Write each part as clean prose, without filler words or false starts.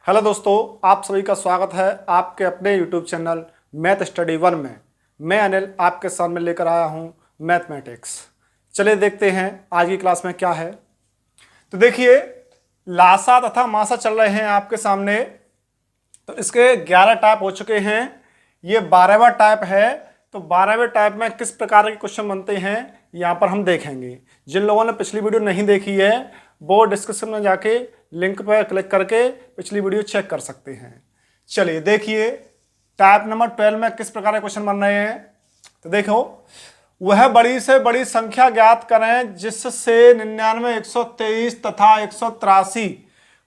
Hello दोस्तों, आप सभी का स्वागत है आपके अपने यूट्यूब चैनल मैथ स्टडी 1 में। मैं अनिल आपके सामने लेकर आया हूं मैथमेटिक्स। चलिए देखते हैं आज की क्लास में क्या है। तो देखिए, लासा तथा मासा चल रहे हैं आपके सामने। तो इसके 11 टाइप हो चुके हैं, ये 12वां टाइप है। तो 12वें टाइप में किस प्रकार के क्वेश्चन बनते हैं यहाँ पर हम देखेंगे। जिन लोगों ने पिछली वीडियो नहीं देखी है वो डिस्क्रिप्शन में जाके लिंक पर क्लिक करके पिछली वीडियो चेक कर सकते हैं। चलिए देखिए, टाइप नंबर 12 में किस प्रकार के क्वेश्चन बन रहे हैं। तो देखो, वह बड़ी से बड़ी संख्या ज्ञात करें जिससे 99, 123 तथा 183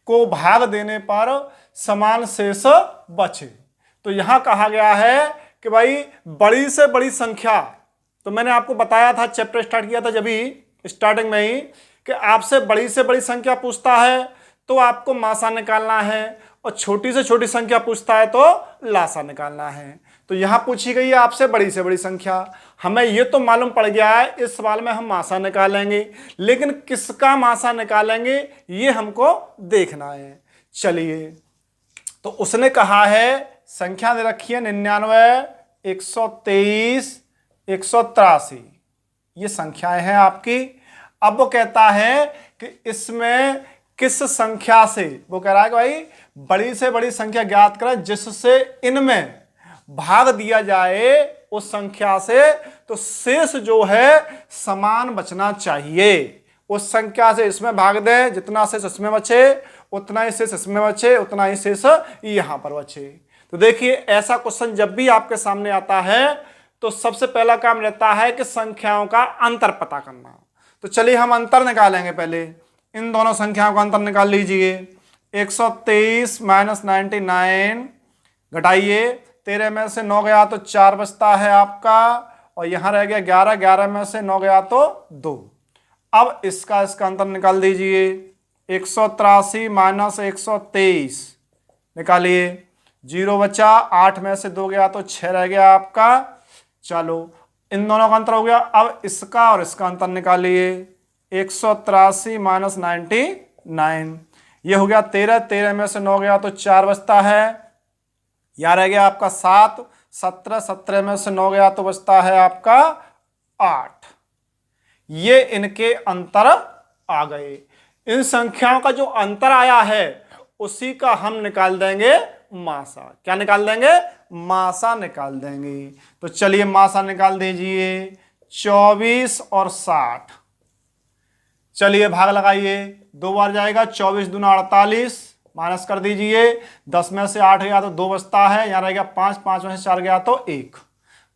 को भाग देने पर समान शेष बचे। तो यहां कहा गया है कि भाई बड़ी से बड़ी संख्या, तो मैंने आपको बताया था, चैप्टर स्टार्ट किया था जब ही स्टार्टिंग में ही, कि आपसे बड़ी से बड़ी संख्या पूछता है तो आपको मासा निकालना है, और छोटी से छोटी संख्या पूछता है तो लासा निकालना है। तो यहां पूछी गई है आपसे बड़ी से बड़ी संख्या। हमें ये तो मालूम पड़ गया है इस सवाल में हम मासा निकालेंगे, लेकिन किसका मासा निकालेंगे ये हमको देखना है। चलिए, तो उसने कहा है संख्या दे रखी है 99, 123, 183, ये संख्याएं हैं आपकी। अब वो कहता है कि इसमें किस संख्या से, वो कह रहा है कि भाई बड़ी से बड़ी संख्या ज्ञात करें जिससे इनमें भाग दिया जाए उस संख्या से, तो शेष जो है समान बचना चाहिए। उस संख्या से इसमें भाग दें, जितना शेष इसमें बचे उतना ही शेष इसमें बचे, उतना ही शेष यहां पर बचे। तो देखिए, ऐसा क्वेश्चन जब भी आपके सामने आता है तो सबसे पहला काम रहता है कि संख्याओं का अंतर पता करना। तो चलिए हम अंतर निकालेंगे। पहले इन दोनों संख्याओं का अंतर निकाल लीजिए। 123 माइनस 99 घटाइए, 13 में से 9 गया तो 4 बचता है आपका, और यहां रह गया 11, 11 में से 9 गया तो 2। अब इसका अंतर निकाल दीजिए। 183 माइनस 123 निकालिए, 0 बचा, 8 में से 2 गया तो 6 रह गया आपका। चलो, इन दोनों का अंतर हो गया। अब इसका और इसका अंतर निकालिए। 183 माइनस 99, ये हो गया 13, 13 में से 9 गया तो 4 बचता है, यहां रह गया आपका 7, 17, 17 में से 9 गया तो बचता है आपका 8। ये इनके अंतर आ गए। इन संख्याओं का जो अंतर आया है उसी का हम निकाल देंगे मासा। क्या निकाल देंगे? मासा निकाल देंगे। तो चलिए मासा निकाल दीजिए। 24 और 60, चलिए भाग लगाइए, 2 बार जाएगा। 24 दूना 48, माइनस कर दीजिए। 10 में से 8 गया तो 2 बचता है, यहां रह गया 5, 5 में से 4 गया तो 1।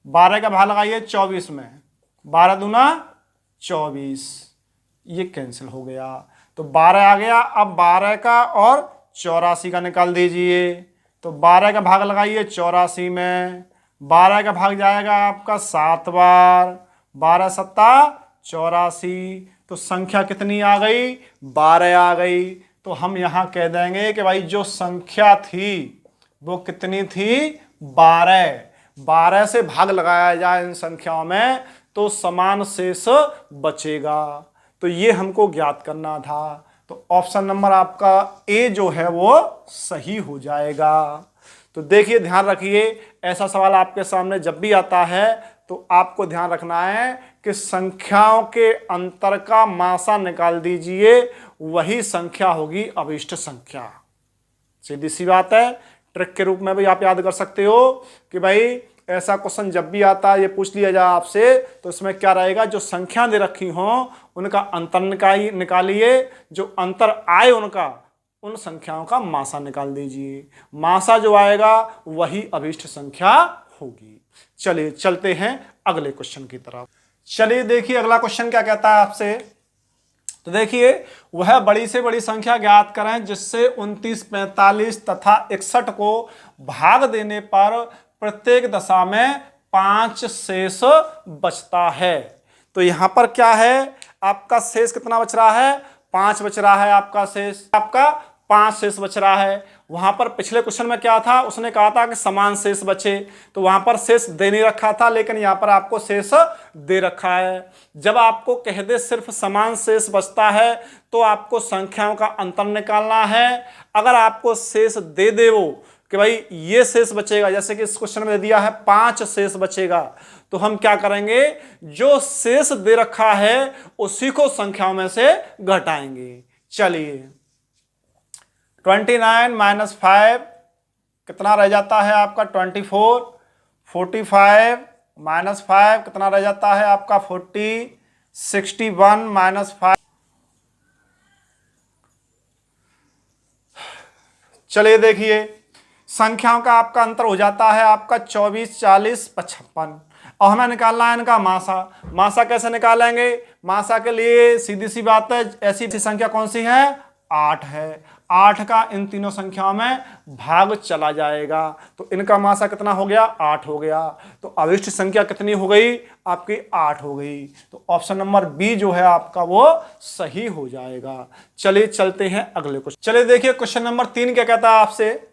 12 का भाग लगाइए 24 में, 12 दूना 24, ये कैंसिल हो गया तो 12 आ गया। अब 12 का और 84 का निकाल दीजिए। तो 12 का भाग लगाइए 84 में, 12 का भाग जाएगा आपका 7 बार, 12 सत्ता 84। तो संख्या कितनी आ गई? 12 आ गई। तो हम यहां कह देंगे कि भाई जो संख्या थी वो कितनी थी? 12। 12 से भाग लगाया जाए इन संख्याओं में तो समान शेष बचेगा। तो ये हमको ज्ञात करना था। तो ऑप्शन नंबर आपका ए जो है वो सही हो जाएगा। तो देखिए, ध्यान रखिए, ऐसा सवाल आपके सामने जब भी आता है तो आपको ध्यान रखना है कि संख्याओं के अंतर का मासा निकाल दीजिए, वही संख्या होगी अभिष्ट संख्या। सीधी सी बात है। ट्रिक के रूप में भी आप याद कर सकते हो कि भाई ऐसा क्वेश्चन जब भी आता है, ये पूछ लिया जाए आपसे, तो इसमें क्या रहेगा, जो संख्या दे रखी हो उनका अंतर निकालिए, जो अंतर आए उनका, उन संख्याओं का मासा निकाल दीजिए। मासा जो आएगा वही अभिष्ट संख्या होगी। चलिए चलते हैं अगले क्वेश्चन की तरफ। चलिए देखिए अगला क्वेश्चन क्या कहता है आपसे। तो देखिए, वह बड़ी से बड़ी संख्या ज्ञात करें जिससे 29, 45 तथा 61 को भाग देने पर प्रत्येक दशा में 5 शेष बचता है। तो यहां पर क्या है, आपका शेष कितना बच रहा है? 5 बच रहा है आपका शेष। आपका 5 शेष बच रहा है। वहां पर पिछले क्वेश्चन में क्या था, उसने कहा था कि समान शेष बचे, तो वहां पर शेष दे नहीं रखा था, लेकिन यहां पर आपको शेष दे रखा है। जब आपको कह दे सिर्फ समान शेष बचता है तो आपको संख्याओं का अंतर निकालना है। अगर आपको शेष दे दे वो कि भाई ये शेष बचेगा, जैसे कि इस क्वेश्चन में दिया है 5 शेष बचेगा, तो हम क्या करेंगे, जो शेष दे रखा है उसी को संख्याओं में से घटाएंगे। चलिए 29 माइनस 5 कितना रह जाता है आपका 24, 45 माइनस 5 कितना रह जाता है आपका 40, 61 माइनस 5। चलिए देखिए संख्याओं का आपका अंतर हो जाता है आपका 24, 40, 55। और हमें निकालना है इनका मासा। मासा कैसे निकालेंगे, मासा के लिए सीधी सी बात है, ऐसी संख्या कौन सी है, 8 है। 8 का इन तीनों संख्याओं में भाग चला जाएगा, तो इनका मासा कितना हो गया, 8 हो गया। तो अविष्ट संख्या कितनी हो गई आपकी, 8 हो गई। तो ऑप्शन नंबर बी जो है आपका वो सही हो जाएगा। चलिए चलते हैं अगले क्वेश्चन। चलिए देखिए क्वेश्चन नंबर 3 क्या कहता है आपसे,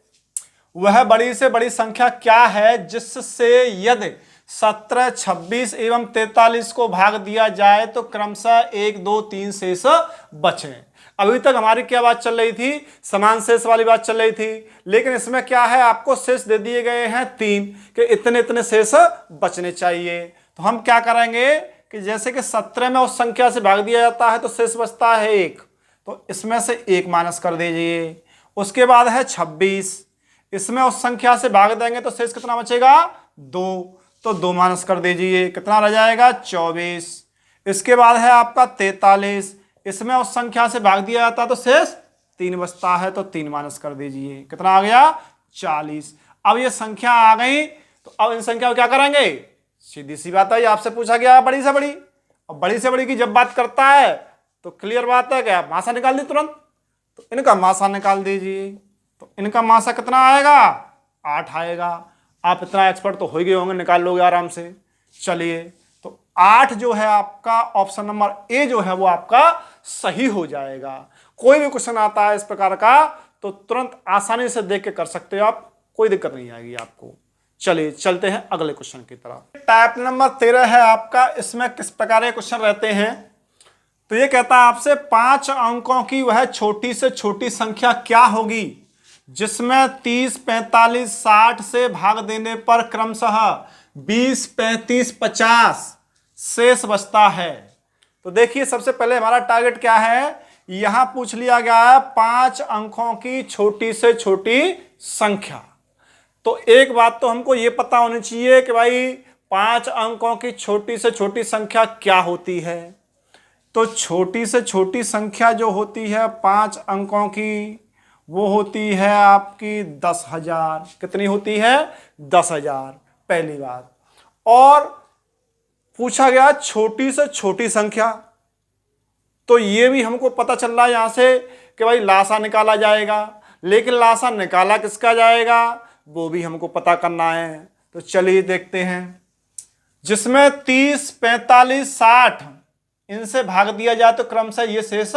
वह बड़ी से बड़ी संख्या क्या है जिससे यदि 17, 26 एवं 43 को भाग दिया जाए तो क्रमशः 1, 2, 3 शेष बचे। अभी तक हमारी क्या बात चल रही थी, समान शेष वाली बात चल रही थी, लेकिन इसमें क्या है, आपको शेष दे दिए गए हैं 3 कि इतने इतने शेष बचने चाहिए। तो हम क्या करेंगे कि जैसे कि 17 में उस संख्या से भाग दिया जाता है तो शेष बचता है 1, तो इसमें से 1 माइनस कर दीजिए। उसके बाद है 26, इसमें उस संख्या से भाग देंगे तो शेष कितना बचेगा, 2, तो 2 माइनस कर दीजिए, कितना रह जाएगा 24। इसके बाद है आपका 43, इसमें उस संख्या से भाग दिया जाता है तो शेष 3 बचता है, तो 3 माइनस कर दीजिए, कितना आ गया 40। अब ये संख्या आ गई, तो अब इन संख्या को क्या करेंगे, सीधी सी बात है, आपसे पूछा गया बड़ी से बड़ी। अब बड़ी से बड़ी की जब बात करता है तो क्लियर बात है कि आप मासा निकाल दी तुरंत, तो इनका मासा निकाल दीजिए। तो इनका मासा कितना आएगा, 8 आएगा। आप इतना एक्सपर्ट तो हो ही गए होंगे, निकाल लोगे आराम से। चलिए तो 8 जो है आपका ऑप्शन नंबर ए जो है वो आपका सही हो जाएगा। कोई भी क्वेश्चन आता है इस प्रकार का तो तुरंत आसानी से देख के कर सकते हो आप, कोई दिक्कत नहीं आएगी आपको। चलिए चलते हैं अगले क्वेश्चन की तरफ। टाइप नंबर 13 है आपका, इसमें किस प्रकार के क्वेश्चन रहते हैं, तो ये कहता है आपसे 5 अंकों की वह छोटी से छोटी संख्या क्या होगी जिसमें 30, 45, 60 से भाग देने पर क्रमशः 20, 35, 50 शेष बचता है। तो देखिए सबसे पहले हमारा टारगेट क्या है, यहां पूछ लिया गया है 5 अंकों की छोटी से छोटी संख्या। तो एक बात तो हमको ये पता होनी चाहिए कि भाई 5 अंकों की छोटी से छोटी संख्या क्या होती है। तो छोटी से छोटी संख्या जो होती है 5 अंकों की, वो होती है आपकी 10,000। कितनी होती है, 10,000, पहली बात। और पूछा गया छोटी से छोटी संख्या, तो ये भी हमको पता चल रहा है यहां से कि भाई लासा निकाला जाएगा, लेकिन लासा निकाला किसका जाएगा वो भी हमको पता करना है। तो चलिए देखते हैं, जिसमें 30, 45, 60 इनसे भाग दिया जाए तो क्रमशः ये शेष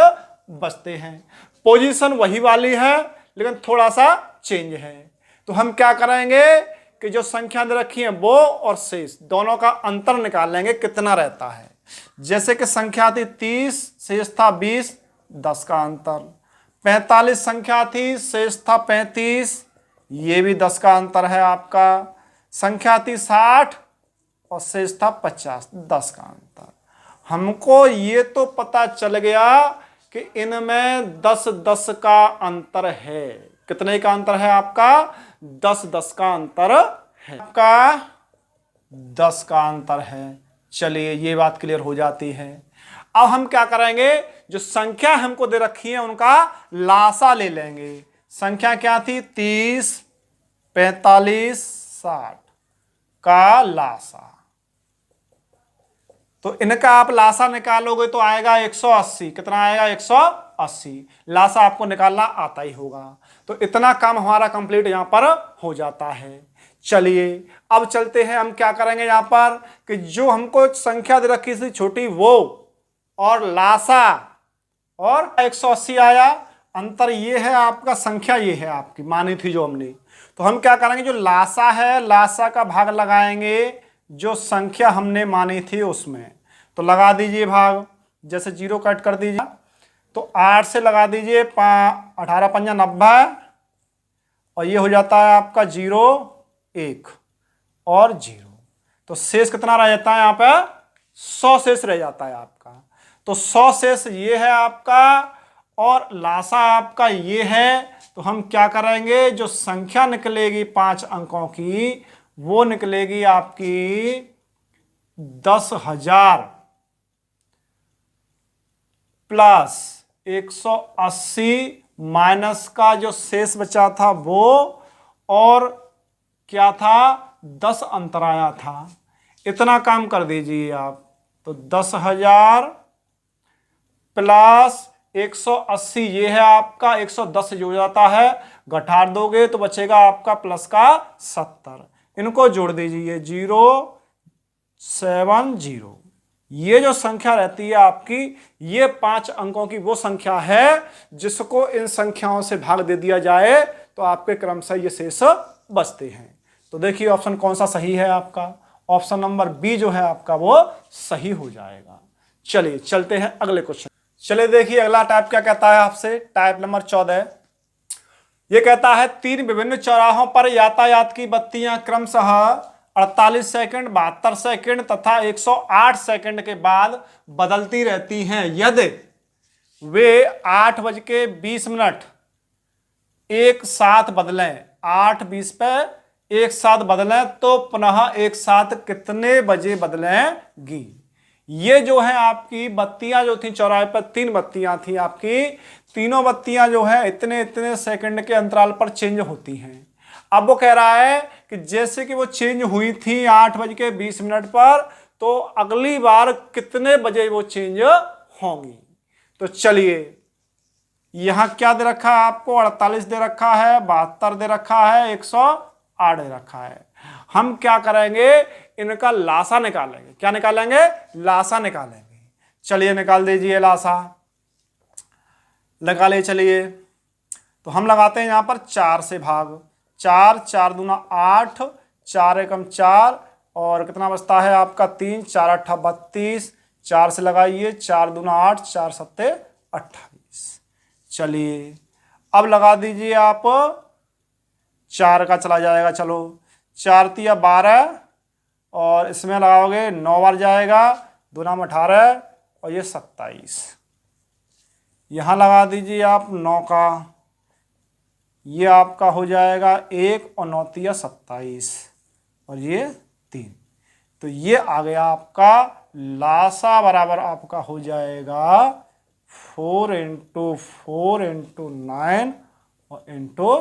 बचते हैं। पोजीशन वही वाली है लेकिन थोड़ा सा चेंज है। तो हम क्या करेंगे कि जो संख्या दे रखी है वो और शेष दोनों का अंतर निकाल लेंगे कितना रहता है। जैसे कि संख्या थी 30, शेष था 20, 10 का अंतर। 45 संख्या थी, शेष था 35, ये भी 10 का अंतर है आपका। संख्या थी 60 और शेष था 50, 10 का अंतर। हमको ये तो पता चल गया कि इनमें 10-10 का अंतर है। कितने का अंतर है आपका, 10-10 का अंतर है आपका, 10 का अंतर है। चलिए ये बात क्लियर हो जाती है। अब हम क्या करेंगे, जो संख्या हमको दे रखी है उनका लासा ले लेंगे। संख्या क्या थी, 30, 45, 60 का लासा। तो इनका आप लासा निकालोगे तो आएगा 180। कितना आएगा, 180। लासा आपको निकालना आता ही होगा। तो इतना काम हमारा कंप्लीट यहां पर हो जाता है। चलिए अब चलते हैं, हम क्या करेंगे यहां पर कि जो हमको संख्या दे रखी थी छोटी वो और लासा और 180 आया। अंतर ये है आपका, संख्या ये है आपकी मानी थी जो हमने। तो हम क्या करेंगे, जो लासा है लासा का भाग लगाएंगे जो संख्या हमने मानी थी उसमें। तो लगा दीजिए भाग, जैसे 0 कट कर दीजिए तो 8 से लगा दीजिए 18 पंजा 90, और ये हो जाता है आपका 0 1 और 0। तो शेष कितना रह जाता है यहाँ पे, 100 शेष रह जाता है आपका। तो 100 शेष ये है आपका और लासा आपका ये है। तो हम क्या करेंगे, जो संख्या निकलेगी 5 अंकों की वो निकलेगी आपकी 10,000 प्लस 180 माइनस का जो शेष बचा था वो, और क्या था 10 अंतराया था। इतना काम कर दीजिए आप। तो 10,000 प्लस 180 ये है आपका, 110 जो जाता है, घटार दोगे तो बचेगा आपका प्लस का 70। इनको जोड़ दीजिए 070। ये जो संख्या रहती है आपकी, ये 5 अंकों की वो संख्या है जिसको इन संख्याओं से भाग दे दिया जाए तो आपके क्रमशः ये शेष बचते हैं। तो देखिए ऑप्शन कौन सा सही है आपका, ऑप्शन नंबर बी जो है आपका वो सही हो जाएगा। चलिए चलते हैं अगले क्वेश्चन। चलिए देखिए अगला टाइप क्या कहता है आपसे, टाइप नंबर 14। ये कहता है 3 विभिन्न चौराहों पर यातायात की बत्तियां क्रमशः 48 सेकंड, 72 सेकंड तथा 108 सेकंड के बाद बदलती रहती हैं। यदि वे 8:20 एक साथ बदलें, 8:20 पे एक साथ बदलें तो पुनः एक साथ कितने बजे बदलेंगी। ये जो है आपकी बत्तियां जो थी चौराहे पर, 3 बत्तियां थी आपकी, तीनों बत्तियां जो है इतने इतने सेकंड के अंतराल पर चेंज होती हैं। अब वो कह रहा है कि जैसे कि वो चेंज हुई थी 8:20 पर, तो अगली बार कितने बजे वो चेंज होंगी। तो चलिए यहां क्या दे रखा है आपको, 48 दे रखा है, 72 दे रखा है, 108 दे रखा है। हम क्या करेंगे, इनका लासा निकालेंगे। क्या निकालेंगे, लासा निकालेंगे। चलिए निकाल दीजिए लासा, लगा ले। चलिए तो हम लगाते हैं यहां पर 4 से भाग, 4 4 दूना 8, 4 एकम 4, और कितना बचता है आपका 3, 4 8 32, 4 से लगाइए, 4 दूना 8, 4 सत्ते 28। चलिए अब लगा दीजिए आप, 4 का चला जाएगा, चलो 4 तिया 12, और इसमें लगाओगे 9 बार जाएगा, 2 नाम 18 और ये 27। यहाँ लगा दीजिए आप 9 का, ये आपका हो जाएगा 1 और 9 तिया 27 और ये 3। तो ये आ गया आपका लासा बराबर आपका हो जाएगा 4 × 4 × 9 और इंटू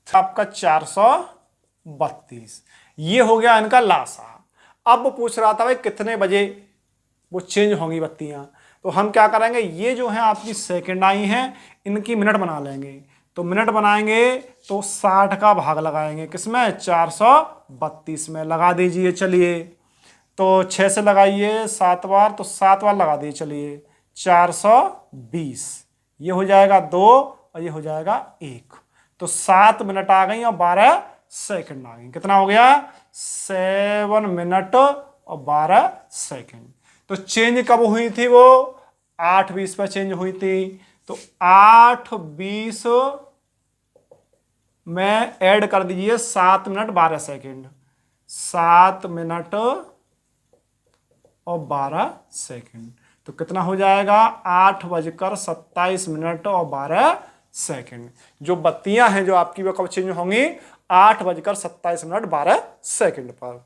आपका 432। ये हो गया इनका लासा। अब पूछ रहा था भाई कितने बजे वो चेंज होंगी बत्तियां। तो हम क्या करेंगे, ये जो है आपकी सेकंड आई हैं, इनकी मिनट बना लेंगे। तो मिनट बनाएंगे तो 60 का भाग लगाएंगे, किसमें, 432 में। लगा दीजिए चलिए, तो 6 से लगाइए 7 बार, तो 7 बार लगा दीजिए चलिए, 420। ये हो जाएगा 2 और ये हो जाएगा 1। तो 7 मिनट आ गई और 12 सेकंड आ गई। कितना हो गया, 7 मिनट और 12 सेकंड। तो चेंज कब हुई थी वो, 8:20 पर चेंज हुई थी। तो 8:20 में ऐड कर दीजिए 7 मिनट 12 सेकंड, 7 मिनट और 12 सेकंड। तो कितना हो जाएगा, 8:27 और 12 सेकंड। जो बत्तियां हैं जो आपकी वो कब चेंज होंगी, 8:27 12 सेकंड पर।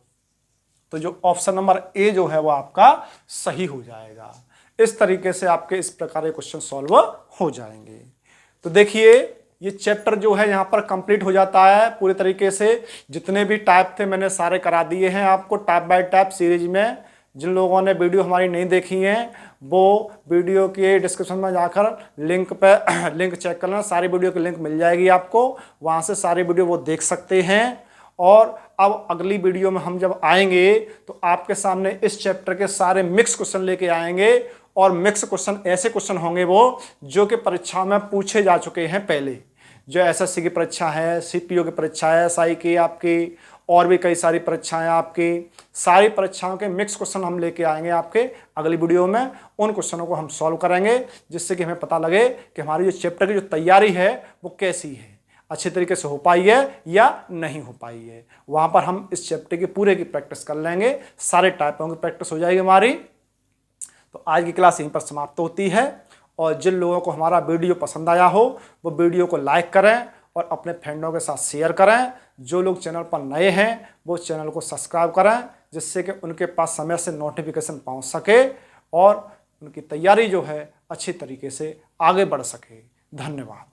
तो जो ऑप्शन नंबर ए जो है वो आपका सही हो जाएगा। इस तरीके से आपके इस प्रकार के क्वेश्चन सॉल्व हो जाएंगे। तो देखिए ये चैप्टर जो है यहाँ पर कंप्लीट हो जाता है पूरे तरीके से। जितने भी टाइप थे मैंने सारे करा दिए हैं आपको टाइप बाय टाइप सीरीज में। जिन लोगों ने वीडियो हमारी नहीं देखी है वो वीडियो के डिस्क्रिप्शन में जाकर लिंक पे लिंक चेक करना, सारी वीडियो की लिंक मिल जाएगी आपको, वहाँ से सारी वीडियो वो देख सकते हैं। और अब अगली वीडियो में हम जब आएंगे तो आपके सामने इस चैप्टर के सारे मिक्स क्वेश्चन लेके आएंगे और मिक्स क्वेश्चन ऐसे क्वेश्चन होंगे वो जो कि परीक्षा में पूछे जा चुके हैं पहले। जो एसएससी की परीक्षा है, सीपीओ की परीक्षा है, एसआई की आपकी, और भी कई सारी परीक्षाएं आपकी, सारी परीक्षाओं के मिक्स क्वेश्चन हम लेके आएंगे आपके अगली वीडियो में। उन क्वेश्चनों को हम सॉल्व करेंगे जिससे कि हमें पता लगे कि हमारी जो चैप्टर की जो तैयारी है वो कैसी है, अच्छे तरीके से हो पाई है या नहीं हो पाई है। वहाँ पर हम इस चैप्टर की पूरे की प्रैक्टिस कर लेंगे, सारे टाइपों की प्रैक्टिस हो जाएगी हमारी। तो आज की क्लास यहीं पर समाप्त होती है, और जिन लोगों को हमारा वीडियो पसंद आया हो वो वीडियो को लाइक करें और अपने फ्रेंडों के साथ शेयर करें। जो लोग चैनल पर नए हैं वो चैनल को सब्सक्राइब करें, जिससे कि उनके पास समय से नोटिफिकेशन पहुंच सके और उनकी तैयारी जो है अच्छी तरीके से आगे बढ़ सके। धन्यवाद।